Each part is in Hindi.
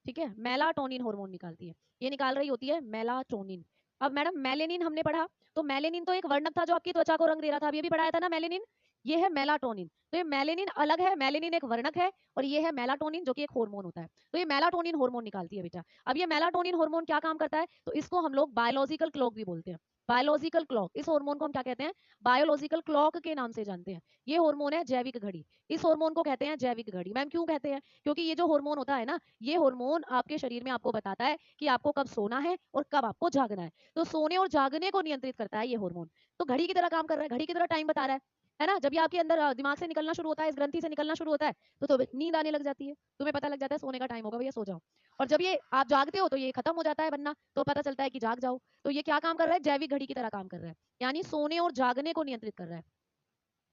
ठीक है, मेलाटोनिन हार्मोन निकालती है, ये निकाल रही होती है मेलाटोनिन। अब मैडम मेलेनिन हमने पढ़ा, तो मेलेनिन तो एक वर्णक था जो आपकी त्वचा को रंग दे रहा था, अब ये भी पढ़ाया था ना मेलेनिन। ये है मेलाटोनिन, तो ये मेलेनिन अलग है, मेलेनिन एक वर्णक है, और ये है मेलाटोनिन जो कि एक हार्मोन होता है। तो ये मेलाटोनिन हार्मोन निकालती है बेटा। अब ये मेलाटोनिन हार्मोन क्या काम करता है, तो इसको हम लोग बायोलॉजिकल क्लॉक भी बोलते हैं। बायोलॉजिकल क्लॉक, इस हार्मोन को हम क्या कहते हैं, बायोलॉजिकल क्लॉक के नाम से जानते हैं। ये हार्मोन है जैविक घड़ी, इस हार्मोन को कहते हैं जैविक घड़ी। मैम क्यों कहते हैं, क्योंकि ये जो हार्मोन होता है ना, ये हार्मोन आपके शरीर में आपको बताता है कि आपको कब सोना है और कब आपको जागना है। तो सोने और जागने को नियंत्रित करता है ये हार्मोन। तो घड़ी की तरह काम कर रहा है, घड़ी की तरह टाइम बता रहा है ना। जब ये आपके अंदर दिमाग से निकलना शुरू होता है, इस ग्रंथि से निकलना शुरू होता है, तो नींद आने लग जाती है, तुम्हें पता लग जाता है सोने का टाइम होगा भैया, सो जाओ। और जब ये आप जागते हो तो ये खत्म हो जाता है बनना, तो पता चलता है कि जाग जाओ। तो ये क्या काम कर रहा है, जैविक घड़ी की तरह काम कर रहा है, यानी सोने और जागने को नियंत्रित कर रहा है।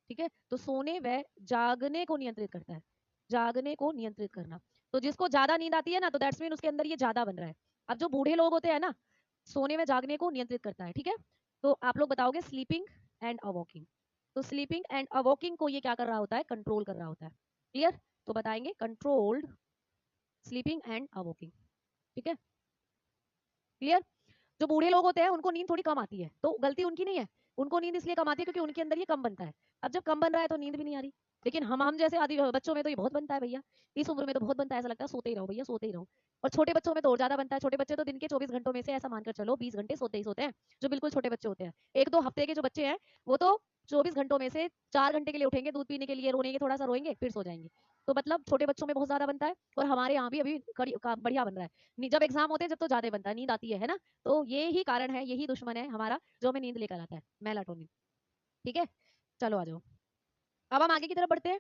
ठीक है, तो सोने व जागने को नियंत्रित करता है, जागने को नियंत्रित करना। तो जिसको ज्यादा नींद आती है ना, तो दैट्स मीन उसके अंदर ये ज्यादा बन रहा है। अब जो बूढ़े लोग होते हैं ना, सोने में जागने को नियंत्रित करता है। ठीक है, तो आप लोग बताओगे स्लीपिंग एंड अवॉकिंग। तो स्लीपिंग एंड अवॉकिंग को ये क्या कर रहा होता है, कंट्रोल कर रहा होता है। क्लियर, तो बताएंगे कंट्रोल्ड स्लीपिंग एंड अवॉकिंग। ठीक है, क्लियर। जो बूढ़े लोग होते हैं उनको नींद थोड़ी कम आती है, तो गलती उनकी नहीं है, उनको नींद इसलिए कम आती है क्योंकि उनके अंदर ये कम बनता है। अब जब कम बन रहा है तो नींद भी नहीं आ रही। लेकिन हम जैसे आदि बच्चों में तो ये बहुत बनता है भैया, इस उम्र में तो बहुत बनता है, ऐसा लगता है सोते ही रहो भैया, सोते ही रहो। और छोटे बच्चों में तो और ज्यादा बनता है, छोटे बच्चे तो दिन के 24 घंटों में से ऐसा मानकर चलो 20 घंटे सोते ही सोते हैं, जो बिल्कुल छोटे बच्चे होते हैं। 1-2 हफ्ते के जो बच्चे हैं वो तो 24 घंटों में से 4 घंटे के लिए उठेंगे, दूध पीने के लिए रोनेंगे, थोड़ा सा रोएंगे, फिर सो जाएंगे। तो मतलब छोटे बच्चों में बहुत ज्यादा बनता है, और हमारे यहाँ भी अभी बढ़िया बन रहा है। जब एग्जाम होते हैं जब तो ज्यादा बनता है, नींद आती है ना। तो ये ही कारण है, यही दुश्मन है हमारा जो हमें नींद लेकर आता है, मेलाटोनिन। ठीक है, चलो आ जाओ। अब हम आगे की तरफ बढ़ते हैं।